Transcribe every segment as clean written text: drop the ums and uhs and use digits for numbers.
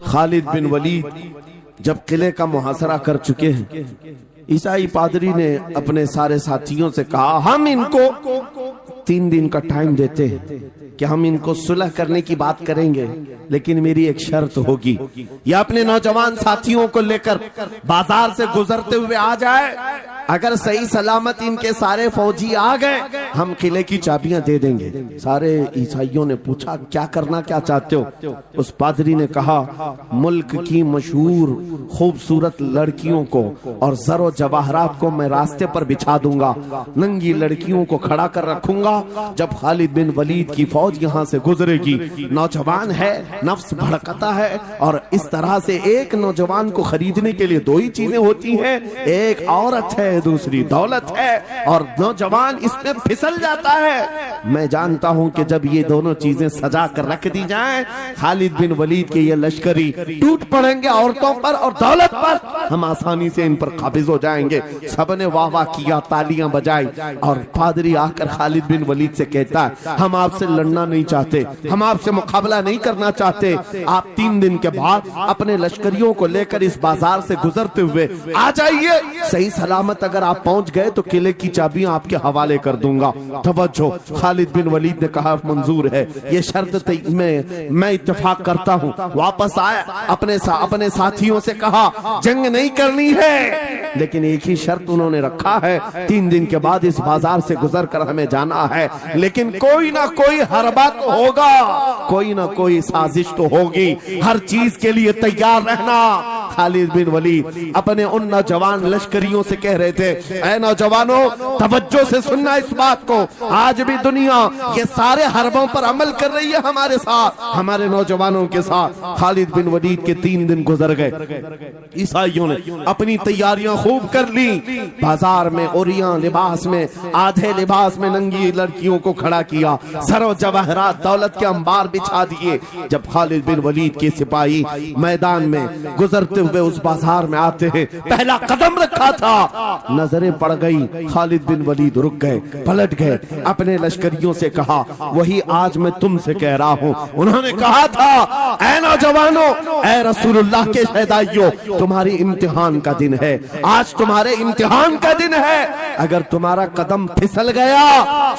खालिद बिन वलीद जब किले का मुहासरा कर चुके हैं, ईसाई पादरी ने अपने सारे साथियों से कहा, हम इनको 3 दिन का टाइम देते हैं कि हम इनको सुलह करने की बात करेंगे, लेकिन मेरी एक शर्त होगी, ये अपने नौजवान साथियों को लेकर बाजार से गुजरते हुए आ जाए, अगर सही सलामत इनके सारे फौजी आ गए हम किले की चाबियां दे देंगे। सारे ईसाइयों ने पूछा, क्या करना क्या चाहते हो? उस पादरी ने कहा, मुल्क की मशहूर खूबसूरत लड़कियों को और जरो जवाहरात को मैं रास्ते पर बिछा दूंगा, नंगी लड़कियों को खड़ा कर रखूंगा, जब खालिद बिन वलीद की फौज यहाँ से गुजरेगी, नौजवान है, नफ्स भड़कता है, और इस तरह से एक नौजवान को खरीदने के लिए 2 ही चीजें होती हैं, एक औरत है, दूसरी दौलत है, और नौजवान इसमें फिसल जाता है। मैं जानता हूं कि जब ये दोनों चीजें सजा कर रख दी जाएं, खालिद बिन वलीद के ये लश्करी टूट पड़ेंगे औरतों पर और दौलत पर, हम आसानी से इन पर काबिज हो जाएंगे। सबने वाह वाह किया, तालियां बजाई, और पादरी आकर खालिद बिन वलीद से कहता है, हम आपसे लड़ना नहीं चाहते, हम आपसे मुकाबला नहीं करना चाहते, आप 3 दिन के बाद अपने लश्करियों को लेकर इस बाजार से गुजरते हुए आ जाइए, सही सलामत अगर आप पहुंच गए तो किले की चाबियां आपके हवाले कर दूंगा। तवज्जो, खालिद बिन वलीद ने कहा, मंजूर है, ये शर्त मैं इत्तेफाक करता हूं। वापस आया, अपने साथियों से कहा, जंग नहीं करनी है, लेकिन एक ही शर्त उन्होंने रखा है, 3 दिन के बाद इस बाजार से गुजर कर हमें जाना है, लेकिन कोई ना कोई हरबा तो होगा, कोई ना कोई साजिश तो होगी, हर चीज के लिए तैयार रहना। खालिद बिन वलीद अपने उन नौजवान लश्करियों से कह रहे थे, ऐ नौजवानों, तवज्जो से सुनना इस बात को, आज भी दुनिया ये सारे हरबों पर अमल कर रही है हमारे साथ, हमारे नौजवानों के साथ। खालिद बिन वलीद के 3 दिन गुजर गए, ईसाइयों ने अपनी तैयारियां खूब कर ली, बाजार में ओरियां लिबास में, आधे लिबास में नंगी लड़कियों को खड़ा किया, सरो जवाहरात दौलत के अंबार बिछा दिए। जब खालिद बिन वलीद के सिपाही मैदान में गुजरते हुए उस बाजार में आते हैं, पहला कदम रखा था, नजरें पड़ गई, खालिद बिन वलीद रुक गए, पलट गए, अपने लश्करियों से कहा, वही आज मैं तुमसे कह रहा हूं, उन्होंने कहा था, ऐ नौजवानों, ऐ रसूलुल्लाह के शहदाइयों, तुम्हारी इम्तिहान का दिन है, आज तुम्हारे इम्तिहान का दिन है, अगर तुम्हारा कदम फिसल गया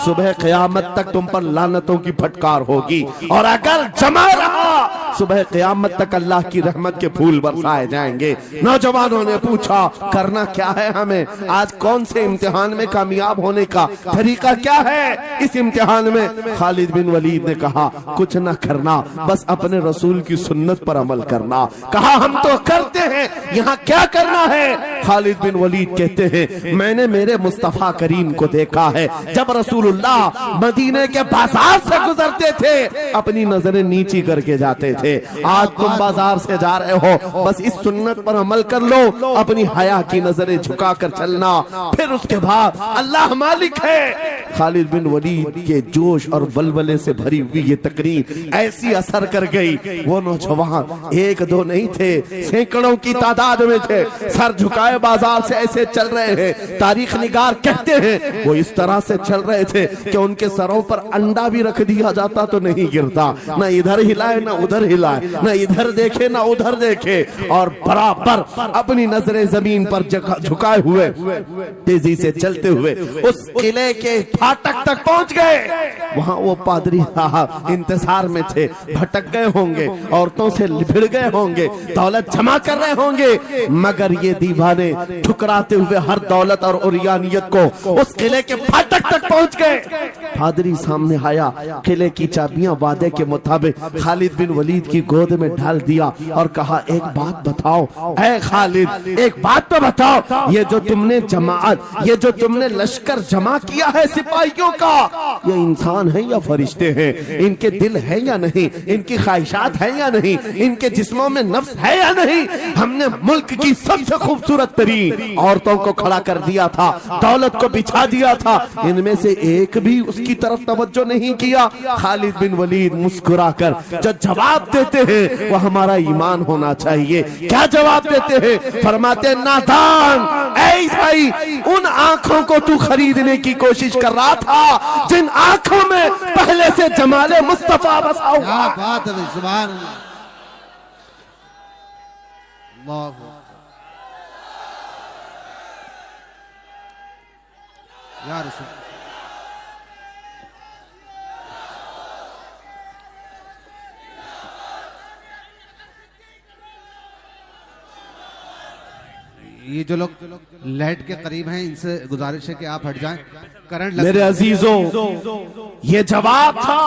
सुबह क़यामत तक तुम पर लानतों की फटकार होगी, और अगर जमा रहा सुबह क़यामत तक अल्लाह की रहमत के फूल बरसाए जाएंगे। नौजवानों ने पूछा, करना क्या है हमें, आज कौन से इम्तिहान में कामयाब होने का तरीका क्या है इस इम्तिहान में? खालिद बिन वलीद ने कहा, कुछ न करना, बस अपने रसूल की सुन्नत पर अमल करना। कहा, हम तो करते हैं, यहाँ क्या करना है? खालिद बिन वलीद कहते हैं, मैंने मेरे मुस्तफा करीम को देखा है, जब रसूलुल्लाह मदीने के बाजार से गुजरते थे अपनी नजरें नीची करके जाते थे, आज तुम बाजार से जा रहे हो, बस इस सुन्नत पर अमल कर लो, अपनी हया की नजरें झुकाकर चलना, फिर उसके बाद अल्लाह मालिक है। खालिद बिन वलीद के जोश और बलबले से भरी हुई ये तकरीर ऐसी असर कर गई, वो नौजवान 1-2 नहीं थे, सैकड़ों की तादाद में थे, सर झुकाए बाजार से ऐसे चल रहे हैं। तारीख निगार कहते हैं वो इस तरह से चल रहे थे कि उनके सरों पर अंडा भी रख दिया जाता तो नहीं गिरता, न इधर हिलाए न उधर हिलाए, न इधर देखे न उधर देखे, और बराबर अपनी नजरें जमीन पर झुकाए हुए तेजी से चलते हुए उस किले के फाटक तक पहुंच गए। वहां वो पादरी इंतजार में थे, भटक गए होंगे, औरतों से लिपट गए होंगे, दौलत जमा कर रहे होंगे, मगर ये दीवाने ठुकराते हुए हर दौलत और उरियानियत को उस किले के फाटक तक पहुंच गए। पादरी सामने आया, किले की चाबियां वादे के मुताबिक खालिद बिन वलीद की गोद में डाल दिया और कहा, एक बात बताओ ऐ खालिद, एक बात तो बताओ, ये जो तुमने जमात, ये जो तुमने लश्कर जमा किया है सिपाहियों का, ये इंसान है या फरिश्ते हैं? इनके दिल है या नहीं? इनकी ख्वाहिशात है या नहीं? इनके जिस्मों में नफ्स है या नहीं? हमने मुल्क की सबसे खूबसूरत तरीन औरतों को खड़ा कर दिया था, दौलत को बिछा दिया था, इनमें से एक भी उसकी तरफ तवज्जो नहीं किया। खालिद बिन वलीद मुस्कुराकर जो जवाब देते हैं वो हमारा ईमान होना चाहिए। क्या जवाब देते हैं? फरमाते, नादान, ऐ भाई, उन आंखों को तू खरीदने की कोशिश कर रहा था जिन आंखों में पहले से जमाले मुस्तफा बसा हुआ। या रसूल। ये जो लोग लाइट के करीब हैं इनसे गुजारिश है कि आप हट जाएं, करंट मेरे अजीजों, ये जवाब था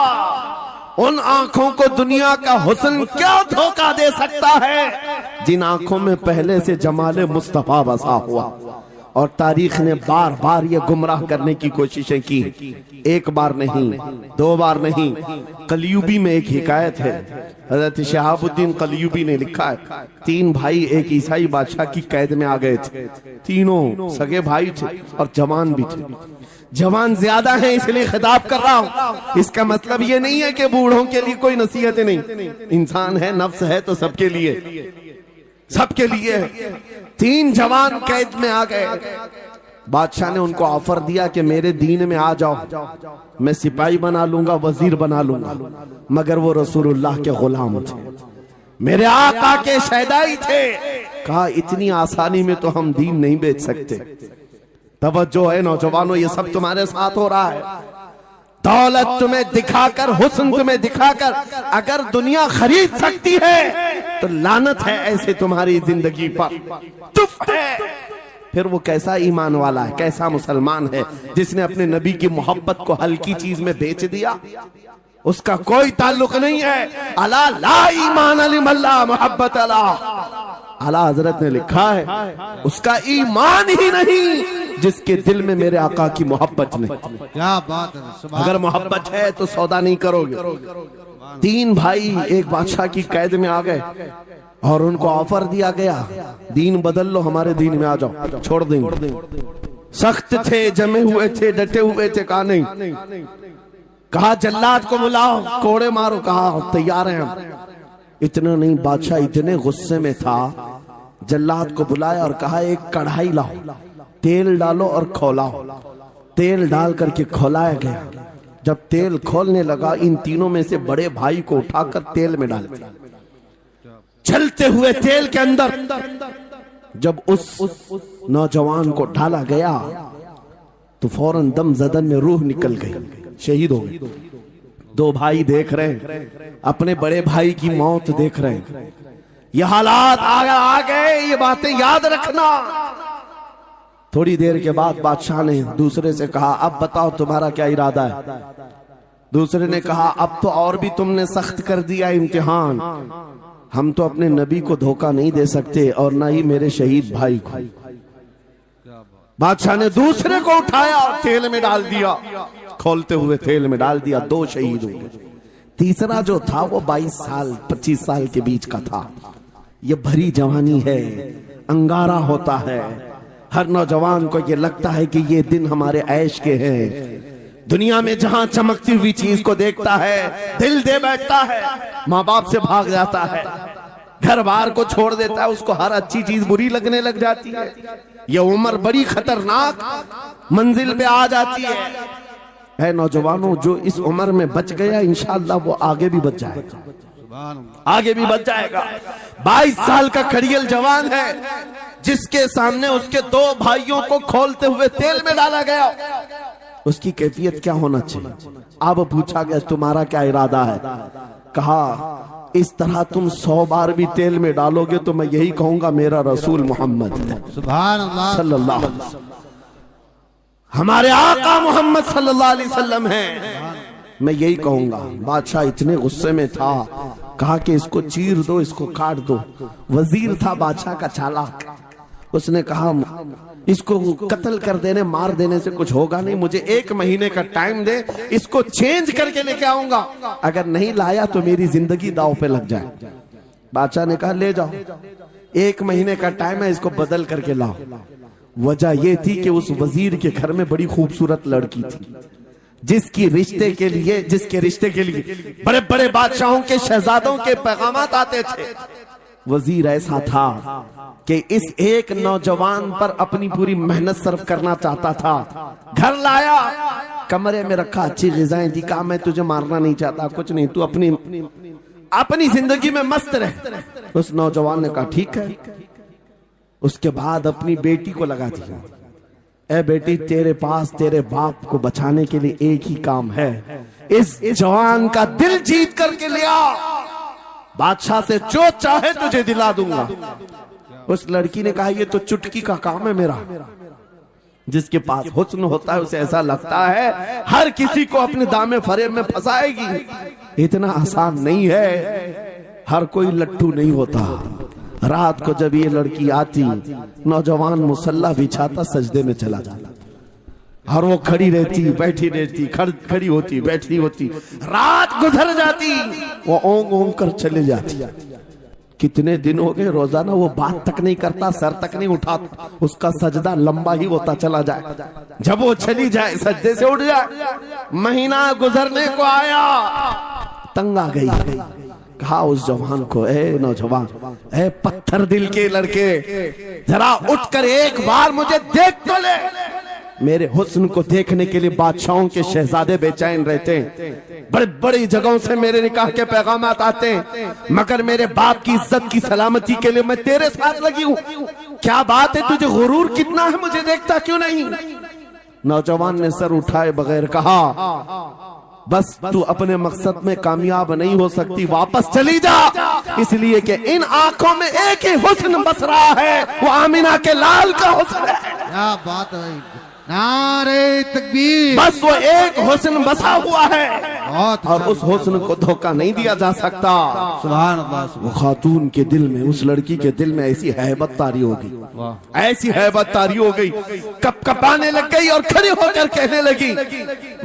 उन आंखों को दुनिया का हुस्न क्या धोखा दे सकता है जिन आंखों में पहले से जमाले मुस्तफा बसा हुआ। और तारीख ने बार बार ये गुमराह करने की कोशिशें की, एक बार नहीं, दो बार नहीं। कलयुबी में एक हिकायत है, हजरत शहाबुद्दीन कलयुबी ने लिखा है, 3 भाई एक ईसाई बादशाह की कैद में आ गए थे। तीनों सगे भाई थे और जवान भी थे। जवान ज्यादा है इसलिए खिताब कर रहा हूं, इसका मतलब ये नहीं है कि बूढ़ों के लिए कोई नसीहतें नहीं। इंसान है, नफ्स है, तो सबके लिए, सबके लिए। 3 जवान कैद में आ गए। बादशाह ने उनको ऑफर दिया कि मेरे दीन में आ जाओ, मैं सिपाही बना लूंगा, वजीर बना लूंगा। मगर वो रसूलुल्लाह के गुलाम थे, मेरे आका के शहदाई थे। कहा इतनी आसानी में तो हम दीन नहीं बेच सकते। तवज्जो है नौजवानों, ये सब तुम्हारे साथ हो रहा है। दौलत तुम्हें दिखाकर, हुस्न तुम्हें दिखाकर अगर दुनिया खरीद सकती है तो लानत है ऐसे तुम्हारी जिंदगी पर। चुप है। फिर वो कैसा ईमान वाला है, कैसा मुसलमान है जिसने अपने नबी की मोहब्बत को हल्की चीज में बेच दिया। उसका कोई ताल्लुक नहीं है। अला ला ईमान अलिमल्ला मोहब्बत अला। आला हजरत ने लिखा है उसका ईमान ही नहीं जिसके दिल में मेरे आका की मोहब्बत नहीं। क्या बात है। अगर मोहब्बत है तो सौदा नहीं करोगे। 3 भाई एक बादशाह की कैद में आ गए और उनको ऑफर दिया गया, दीन बदल लो, हमारे दीन में आ जाओ, छोड़ देंगे। सख्त थे, जमे हुए थे, डटे हुए थे। कहा नहीं। कहा जल्लाद को बुलाओ, कोड़े मारो। कहा तैयार हैं हम। इतना नहीं, बादशाह इतने गुस्से में था, जल्लाद को बुलाया और कहा एक कढ़ाई लाओ, तेल डालो और खौलाओ। तेल डाल करके खौलाया गया। जब तेल खोलने लगा, इन तीनों में से बड़े भाई को उठाकर तेल में डाल दिया। चलते हुए तेल के अंदर जब उस नौजवान को डाला गया तो फौरन दम जदन में रूह निकल गई, शहीद हो गए। 2 भाई देख रहे हैं, अपने बड़े भाई की मौत देख रहे हैं। ये हालात आ गए, ये बातें याद रखना। थोड़ी देर के बाद बादशाह ने दूसरे से कहा अब बताओ तुम्हारा क्या इरादा है। दूसरे ने कहा अब तो और भी तुमने सख्त कर दिया इम्तिहान, हम तो अपने नबी को धोखा नहीं दे सकते और ना ही मेरे शहीद भाई को। बादशाह ने दूसरे को उठाया और तेल में डाल दिया, खोलते हुए तेल में डाल दिया। 2 शहीद हो गए। तीसरा जो था वो 22 साल 25 साल के बीच का था। ये भरी जवानी है, अंगारा होता है। हर नौजवान को ये लगता है कि ये दिन हमारे ऐश के हैं। दुनिया में जहां चमकती हुई चीज को देखता है दिल दे बैठता है, माँ बाप से भाग जाता है, घर बार को छोड़ देता है, उसको हर अच्छी चीज बुरी लगने लग जाती है। ये उम्र बड़ी खतरनाक मंजिल पे आ जाती है नौजवानों, जो इस उम्र में बच गया इंशाअल्लाह वो आगे भी बच जाएगा, आगे भी बच जाएगा। 22 साल का खड़ियल जवान है जिसके सामने उसके 2 भाइयों को खोलते हुए तेल में डाला गया। उसकी कैफियत क्या होना चाहिए? अब पूछा गया तुम्हारा क्या इरादा है? कहा इस तरह तुम 100 बार भी तेल में डालोगे तो मैं यही कहूंगा मेरा रसूल मोहम्मद सुभान अल्लाह सल्लल्लाहु अलैहि वसल्लम, हमारे आका मोहम्मद सल्लल्लाहु अलैहि वसल्लम है, मैं यही कहूंगा। बादशाह इतने गुस्से में था, कहा कि इसको चीर दो, इसको काट दो। वजीर था बादशाह का चालाक, उसने कहा इसको कत्ल कर देने, मार देने से कुछ होगा नहीं, मुझे 1 महीने का टाइम दे, इसको चेंज करके लेके आऊंगा, अगर नहीं लाया तो मेरी जिंदगी दांव पे लग जाए। बादशाह ने कहा ले जाओ, 1 महीने का टाइम है, इसको बदल करके लाओ। वजह यह थी कि उस वजीर के घर में बड़ी खूबसूरत लड़की थी जिसके रिश्ते के लिए बड़े बड़े बादशाहों के शहजादों के पैगामात आते थे। वजीर ऐसा था कि इस एक नौजवान पर अपनी पूरी मेहनत सर्व करना चाहता था। घर लाया, कमरे में रखा, अच्छी ग़िज़ाएं दी, कहा मैं तुझे मारना नहीं चाहता, कुछ नहीं, तू अपनी जिंदगी में मस्त रह। उस नौजवान ने कहा ठीक है, उसके बाद अपनी बेटी को लगा दिया, ए बेटी तेरे पास तेरे बाप को बचाने के लिए एक ही काम है, इस जवान का दिल जीत करके ले आ, बादशाह से जो चाहे तुझे दिला दूंगा। उस लड़की ने कहा ये तो चुटकी का काम है मेरा। जिसके पास हुस्न होता है उसे ऐसा लगता है हर किसी को अपने दामे फरेब में फंसाएगी। इतना आसान नहीं है, हर कोई लट्टू नहीं होता। रात को जब ये लड़की आती, नौजवान मुसल्ला बिछाता सजदे में चला जाता और वो खड़ी रहती बैठी रहती, खड़ी होती बैठी होती, रात गुजर जाती, वो ओंग ओंग कर चले जाती। कितने दिन हो गए रोजाना वो बात तक नहीं करता, सर तक नहीं उठाता, उसका सजदा लंबा ही होता चला जाए। जब वो चली जाए सजदे से उठ जाए। महीना गुजरने को आया, तंग आ गई, कहा उस जवान को, ए नौजवान, ए पत्थर दिल के लड़के, जरा उठकर एक बार मुझे देख तो ले। मेरे हुस्न को देखने के लिए बादशाहों के शहजादे बेचैन रहते हैं, बड़ी बड़ी जगहों से मेरे निकाह के पैगाम आते हैं, मगर मेरे बाप की इज्जत की सलामती के लिए मैं तेरे साथ लगी हूँ। क्या बात है, तुझे गुरूर कितना है, मुझे देखता क्यों नहीं? नौजवान ने सर उठाए बगैर कहा, बस तू अपने मकसद में कामयाब नहीं हो सकती, वापस चली जा, इसलिए कि इन आंखों में एक ही हुस्न बस रहा है, वो आमिना के लाल का हुस्न है। क्या बात है भाई, नारे तकबीर। बस वो एक हुस्न बसा हुआ है बहुत और उस हुस्न को धोखा नहीं दिया जा सकता। सुभान अल्लाह। वो खातून के दिल में, उस लड़की के दिल में ऐसी हैबत तारी हो गई, ऐसी हैबत तारी हो गई, कपकपाने लग गई और खड़ी होकर कहने लगी,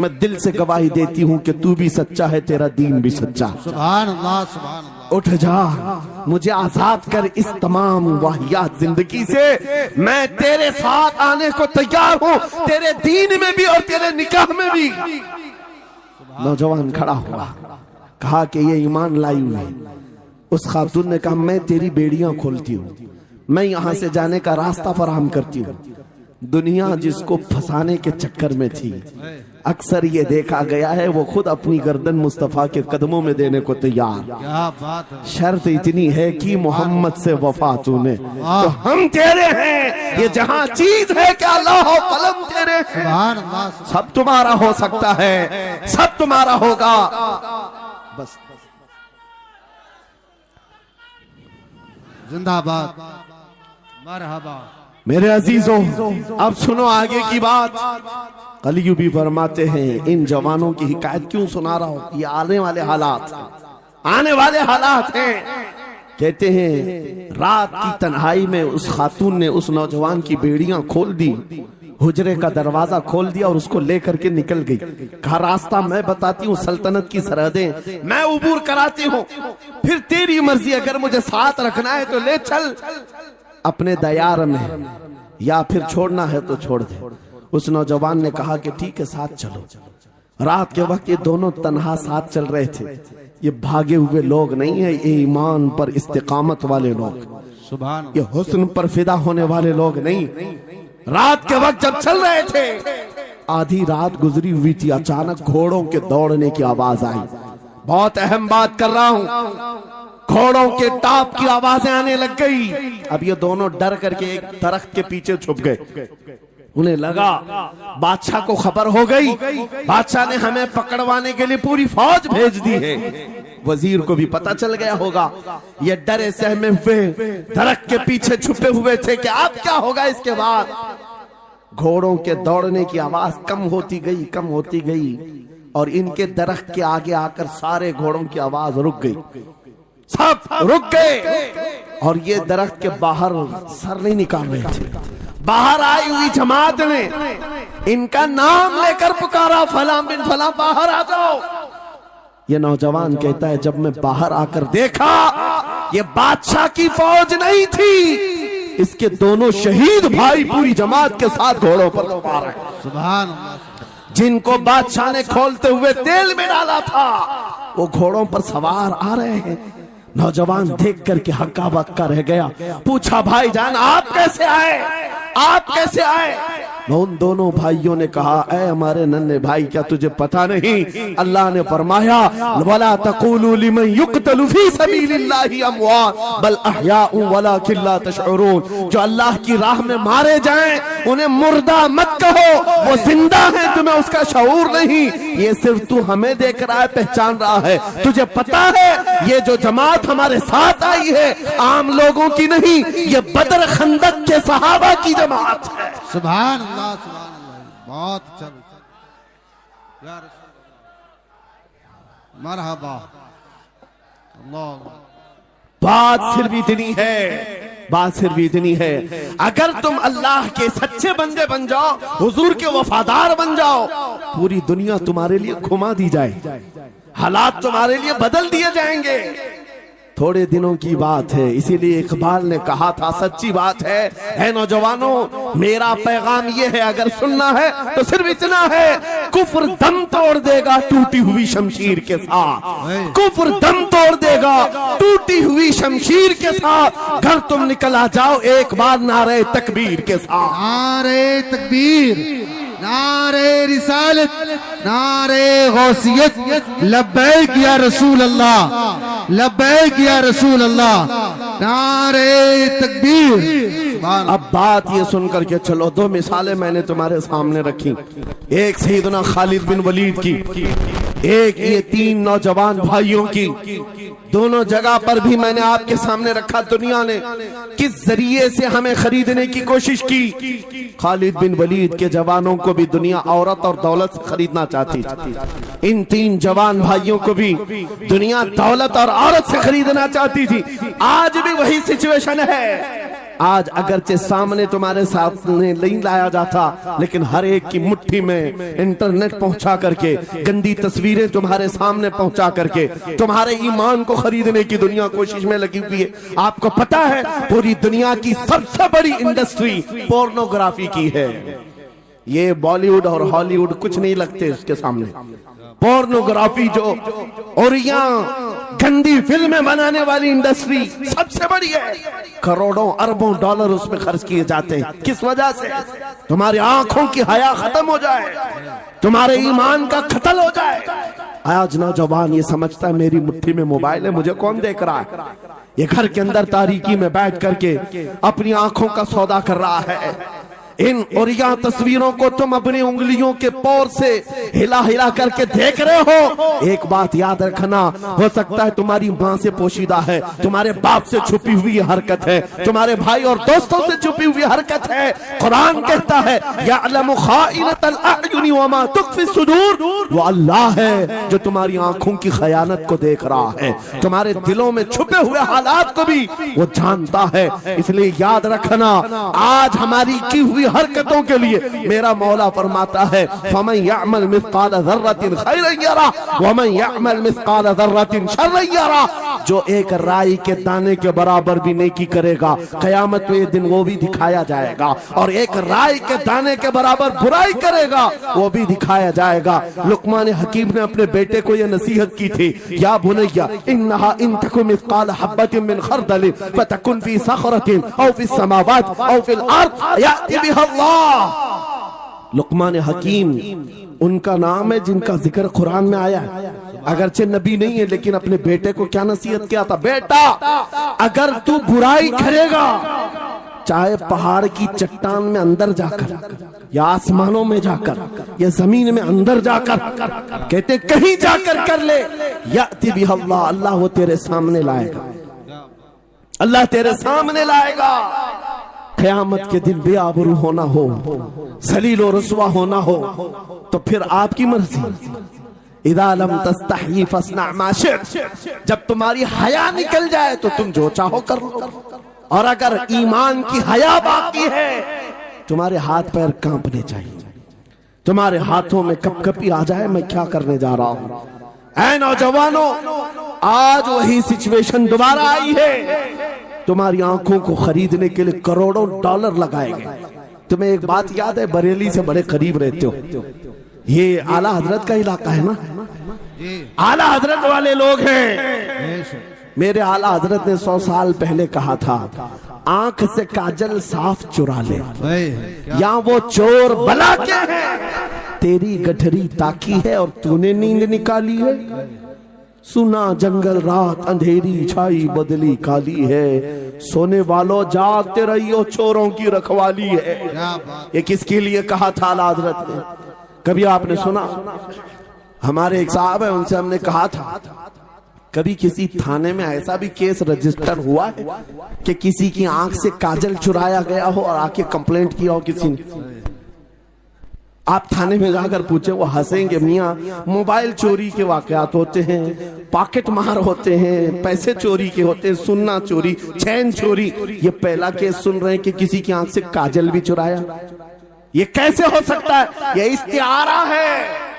मैं दिल से गवाही देती हूँ कि तू भी सच्चा है, तेरा दीन भी सच्चा। सुभान अल्लाह, सुभान अल्लाह। उठ जा, मुझे आजाद कर इस तमाम वाहियात जिंदगी से, मैं तेरे साथ आने को तैयार हूँ, तेरे दीन में भी और तेरे निकाह में भी। नौजवान खड़ा हुआ, कहा कि ये ईमान लाई हुई है। उस खातून ने कहा, मैं तेरी बेड़ियां खोलती हूँ, मैं यहाँ से जाने का रास्ता फराहम करती हूँ। दुनिया जिसको फंसाने के चक्कर में थी, अक्सर ये देखा गया है वो खुद अपनी गर्दन मुस्तफा के कदमों में देने को तैयार। क्या बात है। शर्त इतनी है कि मोहम्मद से वफा तूने, तो हम तेरे हैं, ये जहां चीज है कि अल्लाह हो कलम तेरे हैं। सुभान अल्लाह। सब तुम्हारा हो सकता है, सब तुम्हारा होगा, बस। जिंदाबाद, मरहबा। मेरे अजीजों, अब सुनो आगे की बात। कलियुगी फरमाते हैं, इन जवानों की हिकायत क्यों सुना रहा हूं, ये आने वाले हालात, आने वाले हालात हैं। कहते हैं रात की तन्हाई में उस खातून ने उस नौजवान की बेड़ियां खोल दी, हुजरे का दरवाजा खोल दिया और उसको लेकर के निकल गई। कहा रास्ता मैं बताती हूँ, सल्तनत की सरहदें मैं उबूर कराती हूँ, फिर तेरी मर्जी, अगर मुझे साथ रखना है तो ले चल अपने दयार में, या फिर छोड़ना है तो छोड़ दे। उस नौजवान ने कहा कि ठीक है साथ चलो। रात के वक्त ये दोनों तन्हा साथ चल रहे थे। ये भागे हुए लोग नहीं है, ये ईमान पर इस्तिकामत वाले लोग, सुभान, ये हुस्न पर फिदा होने वाले लोग नहीं। रात के वक्त जब चल रहे थे, आधी रात गुजरी हुई थी, अचानक घोड़ों के दौड़ने की आवाज आई। बहुत अहम बात कर रहा हूं, घोड़ों के टाप की आवाजें आने लग गई। अब ये दोनों डर करके एक दरख्त के पीछे छुप गए। उन्हें लगा बादशाह को खबर हो गई, बादशाह ने हमें पकड़वाने के लिए पूरी फौज भेज दी है। वजीर को भी पता चल गया होगा। ये डरे सहमे हुए दरख्त के पीछे छुपे हुए थे कि अब क्या होगा इसके बाद। घोड़ों के दौड़ने की आवाज कम होती गई, कम होती गई, और इनके दरख्त के आगे आकर सारे घोड़ों की आवाज रुक गई, सब रुक गए। और ये दरख्त के बाहर सर नहीं निकाल रहे थे। बाहर आई हुई जमात ने इनका नाम लेकर पुकारा, फला बिन फला बाहर आ जाओ। ये नौजवान कहता है जब मैं बाहर आकर देखा, ये बादशाह की फौज नहीं थी, इसके दोनों शहीद भाई पूरी जमात के साथ घोड़ों पर सवार हैं। सुभान अल्लाह। जिनको बादशाह ने खोलते हुए तेल में डाला था, वो घोड़ों पर सवार आ रहे हैं। नौजवान देख करके हक्का बक्का रह गया। पूछा भाईजान आप कैसे आए, आप कैसे आए? उन दोनों भाइयों ने कहा, ऐ हमारे नन्हे भाई, क्या तुझे पता नहीं अल्लाह ने फरमाया वला तक़ूलू लिमन युक़तलु फी सबीलिल्लाहि अमवात बल अहयाउ वलाकिन ला तशऊरून। जो अल्लाह की राह में मारे जाएं उन्हें मुर्दा मत कहो, वो जिंदा है, तुम्हें उसका शऊर नहीं। ये सिर्फ तू हमें देख रहा है, पहचान रहा है। तुझे पता है ये जो जमात हमारे साथ आई है आम लोगों की नहीं, ये बदर खंदक के सहाबा की जमात है। सुभान अल्लाह, सुभान अल्लाह, बहुत अच्छा या रसूल मरहबा। अल्लाह, बात सिर्फ इतनी है, बात सिर्फ इतनी है, अगर तुम अल्लाह के सच्चे बंदे बन जाओ, हुजूर के वफादार बन जाओ, पूरी दुनिया तुम्हारे लिए घुमा दी जाए, हालात तुम्हारे लिए बदल दिए जाएंगे। थोड़े दिनों की बात है, इसीलिए इकबाल ने कहा था, सच्ची बात है नौजवानों, मेरा पैगाम ये है, अगर सुनना है तो सिर्फ इतना है, कुफ्र दम तोड़ देगा टूटी हुई शमशीर के साथ, कुफ्र दम तोड़ देगा टूटी हुई शमशीर के साथ। घर तुम निकल आ जाओ एक बार नारे तकबीर के साथ। नारे तकबीर, नारे रिसालत, नारे गौसियत, लब्बैक या रसूल अल्लाह, लब्बैक या रसूल अल्लाह, नारे तकबीर। अब बात ये सुनकर के चलो, दो मिसालें मैंने तुम्हारे सामने रखी, एक सैयदना खालिद बिन वलीद की, एक ये तीन नौजवान भाइयों की। दोनों जगह पर भी मैंने आपके सामने रखा दुनिया ने किस जरिए से हमें खरीदने की कोशिश की। खालिद बिन वलीद के जवानों को भी दुनिया औरत और दौलत से खरीदना चाहती थी, इन तीन जवान भाइयों को भी दुनिया दौलत और औरत से खरीदना चाहती थी। आज भी वही सिचुएशन है। आज अगरचे सामने तुम्हारे सामने नहीं लाया जाता, लेकिन हर एक की मुट्ठी में इंटरनेट पहुंचा करके, गंदी तस्वीरें तुम्हारे सामने पहुंचा करके तुम्हारे ईमान को खरीदने की दुनिया कोशिश में लगी हुई है। आपको पता है पूरी दुनिया की सबसे बड़ी इंडस्ट्री पोर्नोग्राफी की है। ये बॉलीवुड और हॉलीवुड कुछ नहीं लगते उसके सामने। पोर्नोग्राफी जो और यहाँ गंदी फिल्में बनाने वाली इंडस्ट्री सबसे बड़ी है, करोड़ों अरबों डॉलर उसमें खर्च किए जाते हैं। किस वजह से? तुम्हारी आंखों की हया खत्म हो जाए, तुम्हारे ईमान का कत्ल हो जाए। आज नौजवान ये समझता है मेरी मुट्ठी में मोबाइल है, मुझे कौन देख रहा है। ये घर के अंदर तारीकी में बैठ करके अपनी आंखों का सौदा कर रहा है। इन और यहाँ तस्वीरों को तुम अपनी उंगलियों के पोर से हिला हिला करके देख रहे हो। एक बात याद रखना, हो सकता है तुम्हारी माँ से पोशीदा है, तुम्हारे बाप से छुपी हुई हरकत है, तुम्हारे भाई और दोस्तों से छुपी हुई हरकत है। कुरान कहता है यअलमु खाइनतल अयुनि वमा तुख्फी सुदूर, वो अल्लाह है जो तुम्हारी आंखों की खयानत को देख रहा है, तुम्हारे दिलों में छुपे हुए हालात को भी वो जानता है। इसलिए याद रखना, आज हमारी की हुई हरकतों के लिए मेरा मौला फरमाता है फमन यअमल मिस्काल ज़र्रतिन खैरन यरा वमन यअमल मिस्काल ज़र्रतिन शर्रन यरा। जो एक राई के दाने के बराबर भी नेकी करेगा, कयामत में दिन वो भी दिखाया जाएगा, और एक राई के दाने के बराबर बुराई करेगा वो भी दिखाया जाएगा। लुकमान हकीम ने अपने बेटे को यह नसीहत की थी, या बुनैया इन्नहा इन तकु मिस्काल हब्बतिन मिन खरदलिन फतकुन फी सखरतिन औ फी समावात औ फिल अर्द याति बिहा अल्लाह। लुकमान हकीम उनका नाम है जिनका जिक्र कुरान में आया है। अगरचे नबी नहीं है, लेकिन अपने बेटे को क्या नसीहत किया था, बेटा अगर तू बुराई करेगा, चाहे पहाड़ की चट्टान में अंदर जाकर या आसमानों में जाकर या जमीन में अंदर जाकर, कहते कहीं जाकर कर ले, याति बिहा अल्लाह, अल्लाह वो तेरे सामने लाएगा, अल्लाह तेरे सामने लाएगा। क़यामत के दिन बेआबरू होना हो, सलील और रुसवा होना हो, तो फिर आपकी मर्जी। इदा लम तस्तही फस्ना मा शि'त, जब तुम्हारी हया निकल जाए तो तुम जो चाहो कर लो, और अगर ईमान की हया बाकी है तुम्हारे हाथ पैर कांपने चाहिए, तुम्हारे हाथों में कपकपी आ जाए मैं क्या करने जा रहा हूं। ऐ नौजवानों, आज वही सिचुएशन दोबारा आई है। तुम्हारी आंखों को खरीदने के लिए करोड़ों डॉलर लगाए गए। तुम्हें एक बात याद है, बरेली से बड़े करीब रहते हो, ये आला हजरत का इलाका है ना, आला हजरत वाले लोग हैं। मेरे आला हजरत ने 100 साल पहले कहा था, आंख से काजल साफ चुरा ले, क्या? या वो चोर बला के है, तेरी गठरी ताकी है और तूने नींद निकाली है। सुना जंगल रात अंधेरी छाई बदली काली है, सोने वालों जागते रहियो चोरों की रखवाली है। ये किसके लिए कहा था आला हज़रत ने? कभी आपने सुना? हमारे एक साहब है, उनसे हमने कहा था कभी किसी थाने में ऐसा भी केस रजिस्टर हुआ है कि किसी की आंख से काजल चुराया गया हो और आके कंप्लेंट किया हो किसी ने? आप थाने में जाकर पूछे, वो हंसेंगे। मियाँ, मोबाइल चोरी के वाकयात होते हैं, पॉकेट मार होते हैं, पैसे चोरी के होते हैं, सुन्ना चोरी, चैन चोरी। ये पहला केस सुन रहे हैं कि किसी की आंख से काजल भी चुराया। ये कैसे हो सकता है? ये इस्तिआरा है।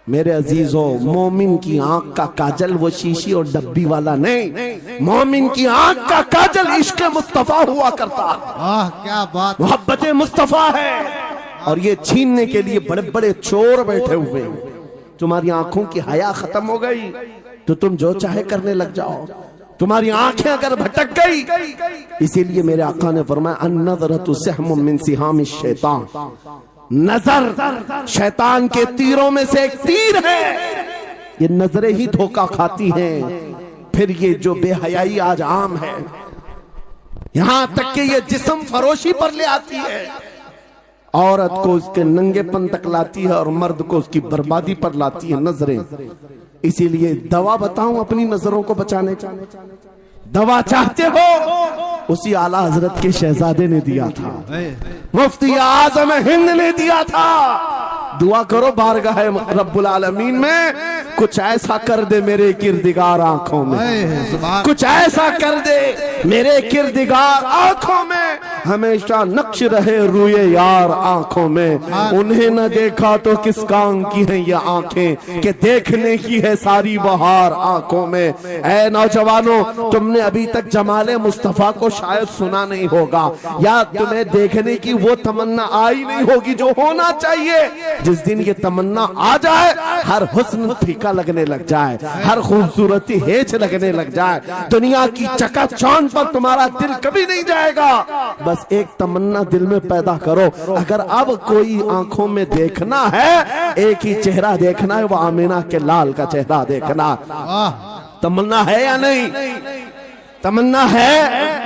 मेरे अजीजों, मोमिन की आंख का काजल वो शीशी और डब्बी वाला नहीं, मोमिन की आंख का काजल इश्क मुस्तफा हुआ करता। क्या बात, मोहब्बत मुस्तफा है। और ये छीनने के लिए बड़े बड़े चोर बैठे हुए हैं। तुम्हारी आंखों की हया खत्म हो गई तो तुम जो चाहे करने लग जाओ। तुम्हारी आंखें अगर भटक गई, इसीलिए मेरे आका ने फरमाया अन्नज़रतु सहमुम मिन सिहामिश शैतान, नजर शैतान के तीरों में से एक तीर है। ये नजरें ही धोखा खाती हैं। फिर ये जो बेहयाई आज आम है, यहां तक कि ये जिस्म फरोशी पर ले आती है, औरत को उसके नंगेपन तक लाती है और मर्द को उसकी बर्बादी पर लाती है नजरें। इसीलिए दवा बताऊं अपनी नजरों को बचाने का? दवा चाहते हो? उसी आला हजरत के शहजादे ने दिया था, मुफ्ती आजम हिंद ने दिया था। दुआ करो बारगाह रब्बुल आलमीन में कुछ ऐसा कर दे मेरे किरदिगार आंखों में, कुछ ऐसा कर दे मेरे किरदिगार आंखों में, हमेशा नक्श रहे रूए यार आंखों में। उन्हें न देखा तो किस काम की है ये आंखें कि देखने की है सारी बहार आंखों में। ऐ नौजवानों, तुमने अभी तक जमाले मुस्तफा को शायद सुना नहीं होगा, या तुम्हें देखने की वो तमन्ना आई नहीं होगी जो होना चाहिए। जिस दिन ये तमन्ना आ जाए, हर हुस्न फीका लगने लग जाए, हर खूबसूरती हेच लगने लग जाए, दुनिया की चकाचौंध पर तुम्हारा दिल कभी नहीं जाएगा। बस एक तमन्ना दिल में पैदा करो, अगर अब कोई आंखों में देखना है, एक ही चेहरा देखना है, वो आमिना के लाल का चेहरा देखना। तमन्ना है या नहीं? तमन्ना है?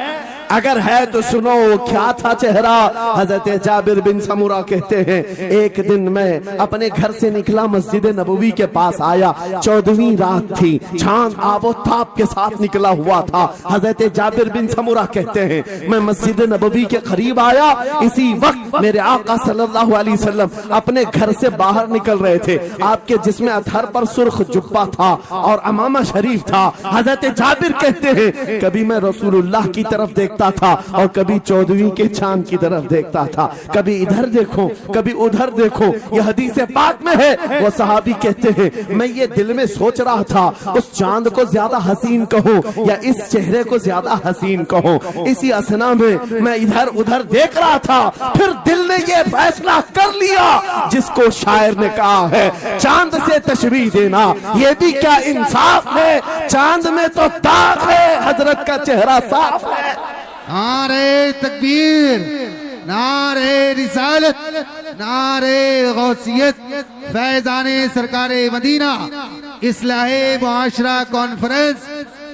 अगर है तो सुनो, क्या था चेहरा? हजरत जाबिर बिन समुरा कहते हैं, एक दिन मैं अपने घर से निकला, मस्जिद नबवी के पास आया, 14वीं रात थी, चांद आबोताब के साथ निकला हुआ था। हजरत जाबिर बिन समुरा कहते हैं, मैं मस्जिद नबवी के करीब आया, इसी वक्त मेरे आका सल्लल्लाहु अलैहि वसल्लम अपने घर से बाहर निकल रहे थे। आपके जिस्म अतहर पर सुर्ख जुब्बा था और अमामा शरीफ था। हजरत जाबिर कहते हैं, कभी मैं रसूलुल्लाह की तरफ देखता था और कभी 14वीं के चांद की तरफ देखता था, कभी इधर देखो कभी उधर देखो। यह हदीस पाक में है। वो सहाबी कहते हैं, मैं ये दिल में सोच रहा था, उस चांद को ज्यादा हसीन कहो या इस चेहरे को ज्यादा हसीन कहो। इसी असना में मैं इधर उधर देख रहा था, फिर दिल ने ये फैसला कर लिया जिसको शायर ने कहा है, चांद से तशबीह देना ये भी क्या इंसाफ है, चांद में तो दाग है, हजरत का चेहरा साफ है। नारे तकबीर, नारे रिसालत, नारे गौसियत, फैजाने सरकारे मदीना, इस्लाहे मुआशरा कॉन्फ्रेंस,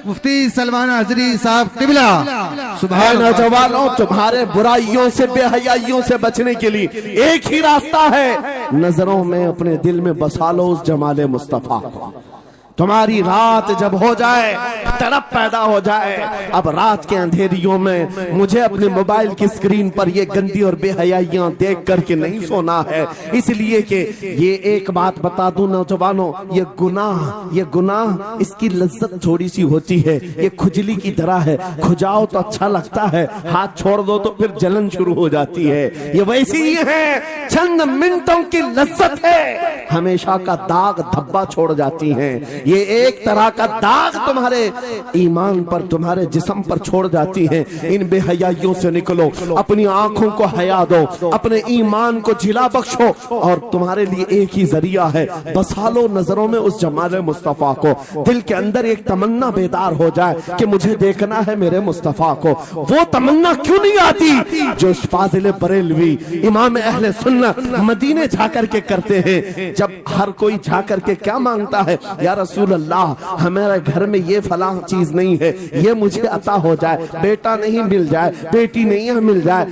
मुफ्ती सलमान हजरी साहब किबला। सुभान नौजवानों, तुम्हारे बुराइयों से बेहयाइयों से बचने के लिए एक ही रास्ता है, नजरों में अपने दिल में बसा लो उस जमाले मुस्तफा को। तुम्हारी रात जब हो जाए, तड़प पैदा हो जाए, अब रात के अंधेरियों में मुझे अपने मोबाइल की स्क्रीन पर ये गंदी और बेहयाइयां देख करके नहीं सोना है। इसलिए कि ये एक बात बता दूं नौजवानों, ये गुनाह इसकी लज्जत थोड़ी सी होती है, ये खुजली की तरह है, खुजाओ तो अच्छा लगता है, हाथ छोड़ दो तो फिर जलन शुरू हो जाती है। ये वैसी ही है चंद मिनटों की लज्जत है, हमेशा का दाग धब्बा छोड़ जाती हैं। ये एक तरह का दाग तुम्हारे ईमान पर, तुम्हारे जिस्म पर छोड़ जाती हैं। इन बेहयाइयों से निकलो, अपनी आंखों को हया दो, अपने ईमान को जिला बख्शो, और तुम्हारे लिए एक ही जरिया है, बसा लो नजरों में उस जमाल मुस्तफा को। दिल के अंदर एक तमन्ना बेदार हो जाए कि मुझे देखना है मेरे मुस्तफा को। वो तमन्ना क्यों नहीं आती जो फाजिल बरेलवी इमाम अहले सुन्नत मदीने जाकर के करते हैं। जब हर कोई जाकर के क्या मांगता है, या रसूल अल्लाह हमारे घर में ये फलां चीज नहीं है, ये मुझे अता हो जाए, बेटा नहीं मिल जाए, बेटी नहीं मिल जाए,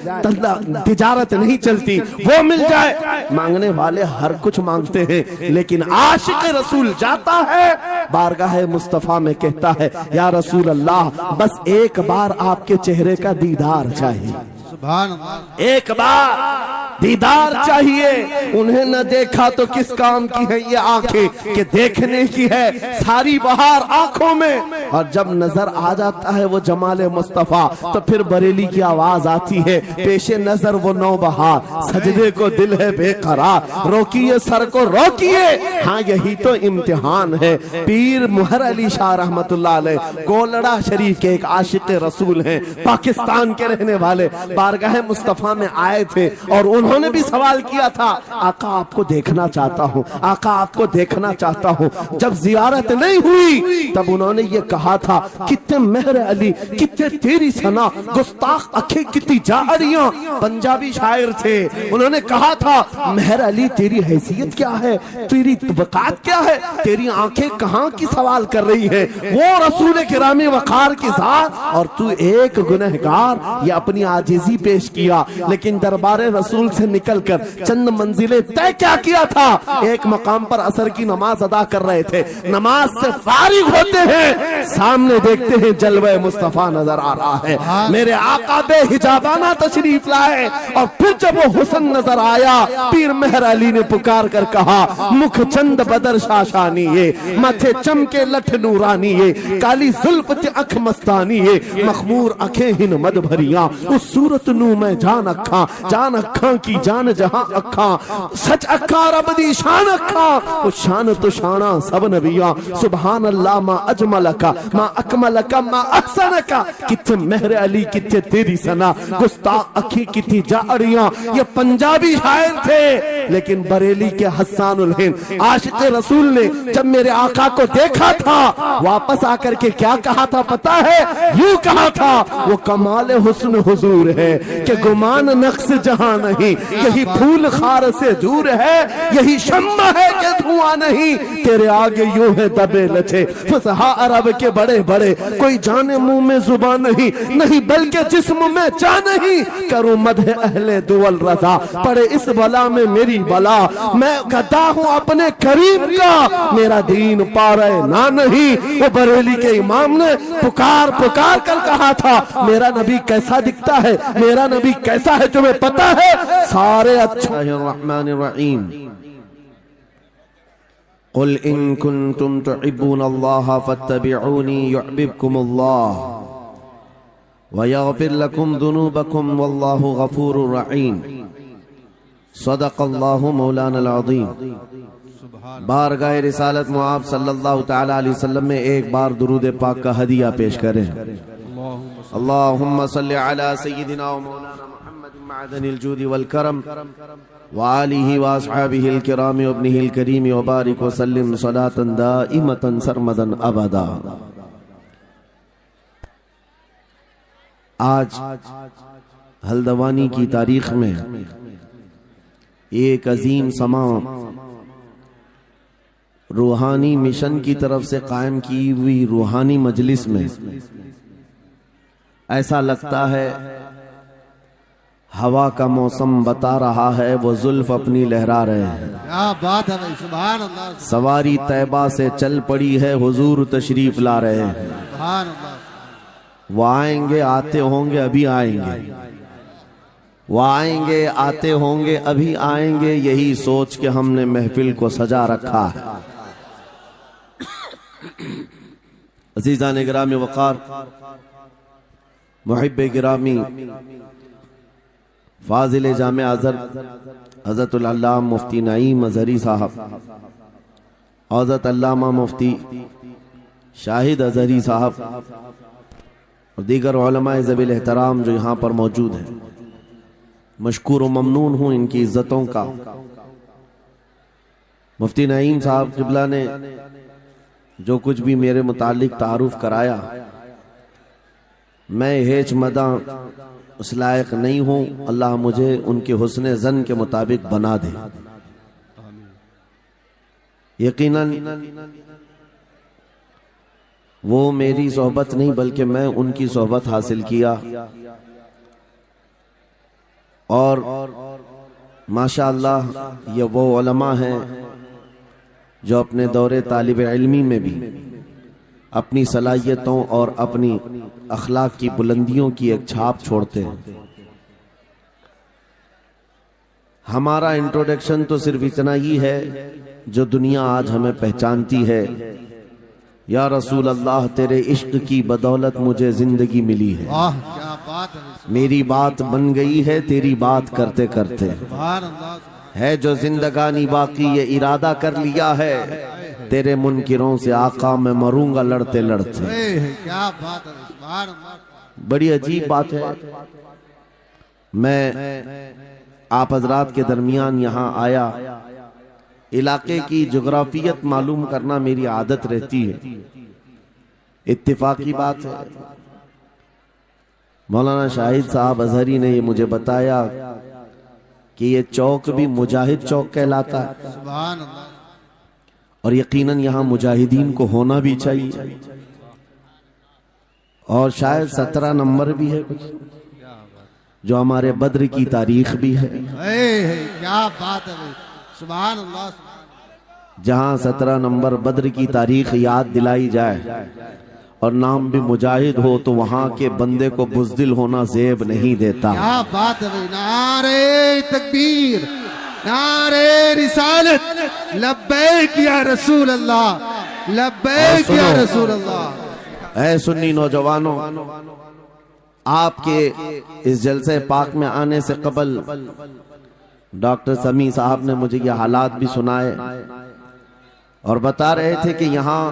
तिजारत नहीं चलती, वो मिल जाए। मांगने वाले हर कुछ मांगते हैं, लेकिन आशिक रसूल जाता है बारगाह मुस्तफा में, कहता है या रसूल अल्लाह बस एक बार आपके चेहरे का दीदार चाहिए, सुभान अल्लाह, एक बार दीदार चाहिए। उन्हें न देखा तो किस काम की है ये आंखें कि देखने की है सारी बहार आंखों में। और जब नजर आ जाता है वो जमाले मुस्तफा, तो फिर बरेली की आवाज आती है, पेशे नजर वो नौबहार, सजदे को दिल है बेकरार, रोकिए सर को रोकिए, हाँ यही तो इम्तिहान है। पीर मुहर अली शाह रहमतुल्लाह अलैह गोलड़ा शरीफ के एक आशिक रसूल हैं, पाकिस्तान के रहने वाले, बारगाह मुस्तफा में आए थे और उन्होंने भी सवाल किया था, आका आपको देखना चाहता हूँ, आका आपको देखना चाहता हूँ। जब जियारत नहीं हुई तब उन्होंने ये कहा था, कितने मेहर अली, कितने तेरी सना, गुस्ताख अखे कितनी जारियां। पंजाबी शायर थे, उन्होंने कहा था मेहर अली तेरी हैसियत क्या है, तेरी वकात क्या है, तेरी आंखें कहाँ की सवाल कर रही है, वो रसूल किरामी वकार की जात और तू एक गुनहगार। ये अपनी आजिजी पेश किया, लेकिन दरबारे रसूल से निकलकर चंद मंजिलें तय क्या किया था। एक मकाम पर असर की नमाज अदा कर रहे थे, नमाज से फारिग होते हैं, सामने देखते हैं जलवे मुस्तफा नजर आ रहा है, मेरे आका बेहिजाबाना तशरीफ लाए। और फिर जब वो हुस्न नजर आया, पीर मेहर अली ने पुकार कर कहा, मुख चंद बदर शाशानी ये, माथे चमके लठ नूरानी ये, काली जुल्फ अख मस्तानी ये, मखमूर अखे हिन मद भरिया, उस सूरत नू मैं जान अखा की जान जहां अखा, सच अखा रब दी शान अखा, उस शान तो शाना सब नबिया। सुभान अल्लाह मा अजमल का, मा अकमल का, मा अहसन का, किथे मेहर अली किथे तेरी सना, गुस्ताख अखी किथी जारियां। ये पंजाबी शायर थे, लेकिन बरेली के हस्सानुल हिंद आशिक रसूल ने जब मेरे आका को देखा था, वापस आकर के क्या कहा था पता है, यूं कहा था, वो कमाल हुस्न हुजूर है कि गुमान नक्श जहां नहीं, यही फूल खार से दूर है, यही शम्मा है कि धुआं नहीं, तेरे आगे यूं है दबे लचे फसहा अरब के बड़े बड़े, कोई जाने मुंह में जुबान नहीं, नहीं बल्कि जिस्म में जा नहीं, करूं मदह अहले दुवल रजा, पड़े इस बला में मेरी बला, मैं गदा हूं अपने करीम का, मेरा दीन पा रहे ना नहीं। वो बरेली के इमाम ने पुकार पुकार कर कहा था, मेरा नबी कैसा दिखता है, मेरा नबी कैसा है तुम्हें पता है? सारे अच्छा रहमानिर्रहीम, कुल इन कुंतुम तुहिब्बूनल्लाह फत्तबिऊनी युहिब्बुकुमुल्लाह व यग़फिर लकुम दुनूबकुम वल्लाहु गफूरुर रहीम। सदक़ल्लाहु मौलाना अज़ीम। बारगाह रिसालत मुआब सल्लल्लाहु तआला अलैहि वसल्लम में एक बार दुरूद पाक का हदिया पेश करें। अल्लाहुम्मा सल्लि अला सय्यिदिना व मौलाना मुहम्मदिन मअदनिल जूदि वल करम व आलिहि व अस्हाबिहिल किराम व इब्निहिल करीम व बारिक व सल्लिम सलातन दाइमतन सरमदन अबदा। आज हल्दवानी की तारीख में एक अजीम समा रूहानी मिशन की तरफ से कायम की हुई रूहानी मजलिस में ऐसा लगता है हवा का मौसम बता रहा है, वो जुल्फ अपनी लहरा रहे हैं। क्या बात है भाई, सुभान अल्लाह। सवारी तैबा से चल पड़ी है, हुजूर तशरीफ ला रहे हैं। सुभान अल्लाह। वो आएंगे, आते होंगे, अभी आएंगे, वो आएंगे, आते होंगे, अभी आएंगे, यही सोच के हमने महफिल को सजा रखा है। अज़ीज़ान गिरामी वक़ार, मुहिब्बे गिरामी, फाजिल जामे हज़रत अल्लामा मुफ्ती नईम अज़हरी साहब, हज़रत अल्लामा मुफ्ती शाहिद अज़हरी साहब और दीगर उलमाए ज़वील एहतराम जो यहाँ पर मौजूद हैं, मशकूर व ममनून हूँ इनकी इज्जतों का। मुफ्ती नईम साहब क़िबला ने जो कुछ भी मेरे मुतालिक तारुफ कराया, मैं हेच मदा उस लायक नहीं हूँ। अल्लाह मुझे उनके हुस्न ज़न के मुताबिक बना दे। यकीनन वो मेरी सोहबत नहीं बल्कि मैं उनकी सोहबत हासिल किया और माशाअल्लाह ये वो उलमा हैं जो अपने दौरे तालिब इल्मी में भी अपनी सलाहियतों और अपनी अखलाक की बुलंदियों की एक छाप छोड़ते हैं। हमारा इंट्रोडक्शन तो सिर्फ इतना ही है जो दुनिया आज हमें पहचानती है। या रसूल अल्लाह, तेरे इश्क की बदौलत मुझे जिंदगी मिली है। वाह क्या बात है। मेरी बात बन गई है तेरी बात करते करते। है जो जिंदगानी बाकी ये इरादा कर लिया है, तेरे मुनकिरों से आका मैं मरूंगा लड़ते लड़ते। क्या बात है। बड़ी अजीब बात है। मैं आप हजरात के दरमियान यहाँ आया, इलाके की जोग्राफियत मालूम करना मेरी आदत रहती है। इत्तेफाकी बात है, मौलाना शाहिद साहब अज़हरी ने ये मुझे बताया कि ये चौक भी मुजाहिद चौक कहलाता है सुभान अल्लाह। और यकीनन यहाँ मुजाहिदीन को होना भी चाहिए। और शायद 17 नंबर भी है कुछ, जो हमारे बद्र की तारीख भी है। क्या बात है, सुभान अल्लाह। जहाँ 17 नंबर बद्र की तारीख याद दिलाई जाए और नाम भी मुजाहिद हो तो वहाँ के बंदे को बुज़दिल होना ज़ेब नहीं देता। क्या बात है। नारे तकबीर, नारे रिसालत, लब्बैक या रसूल अल्लाह, लब्बैक या रसूल अल्लाह। ऐ सुन्नी नौजवानों, आपके इस जलसे पाक में आने से कबल डॉक्टर समी साहब ने मुझे ये हालात भी सुनाए और बता रहे थे कि यहाँ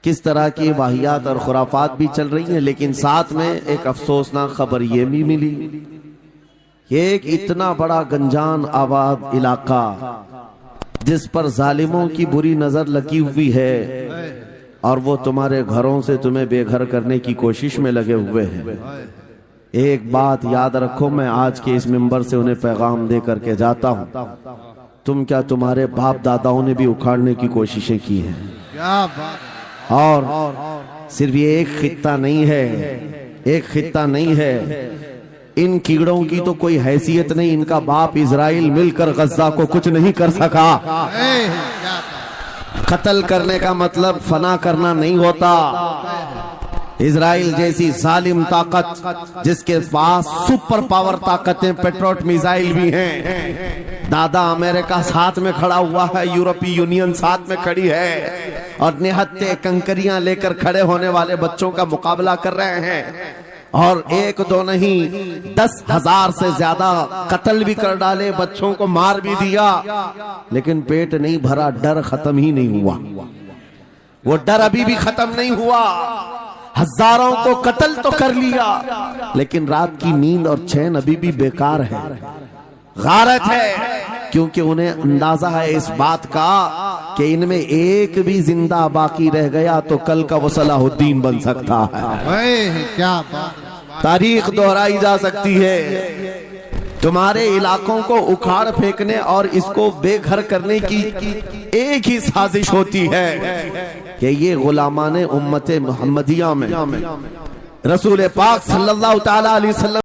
किस तरह की वाहियात और खुराफात भी चल रही हैं। लेकिन साथ में एक अफसोसनाक खबर ये भी मिली कि एक इतना बड़ा गंजान आबाद इलाका जिस पर जालिमों की बुरी नजर लगी हुई है और वो तुम्हारे घरों से तुम्हें बेघर करने की कोशिश में लगे हुए हैं। एक बात याद रखो, मैं आज के इस मिंबर से उन्हें पैगाम दे करके जाता हूँ, तुम क्या तुम्हारे बाप दादाओं ने भी उखाड़ने की कोशिशें की हैं। क्या बात। और सिर्फ ये एक खित्ता नहीं है, एक खित्ता नहीं है, इन कीड़ों की तो कोई हैसियत नहीं। इनका बाप इजराइल मिलकर गज्जा को कुछ नहीं कर सका। कत्ल करने का मतलब फना करना नहीं होता। इजराइल जैसी जालिम ताकत जिसके पास सुपर पावर ताकतें, पेट्रोट मिसाइल भी हैं, दादा अमेरिका साथ में खड़ा हुआ है, यूरोपीय यूनियन साथ में खड़ी है और निहत्ते कंकरियां लेकर खड़े होने वाले बच्चों का मुकाबला कर रहे हैं। और एक दो नहीं 10,000 से ज्यादा कत्ल भी कर डाले, बच्चों को मार भी दिया, लेकिन पेट नहीं भरा, डर खत्म ही नहीं हुआ। वो डर अभी भी खत्म नहीं हुआ। हजारों को कत्ल तो कर लिया, लेकिन रात की नींद और चैन अभी भी बेकार है, गारत है, क्योंकि उन्हें अंदाजा है इस बात का कि इनमें एक भी जिंदा बाकी रह गया तो कल का वो सलाहुद्दीन बन सकता है। क्या बात। तारीख दोहराई जा सकती है। तुम्हारे इलाकों को उखाड़ फेंकने और इसको बेघर करने की एक ही साजिश होती है कि ये गुलामाने उम्मते मुहम्मदिया में रसूल पाक सल्लल्लाहु तआला अलैहि वसल्लम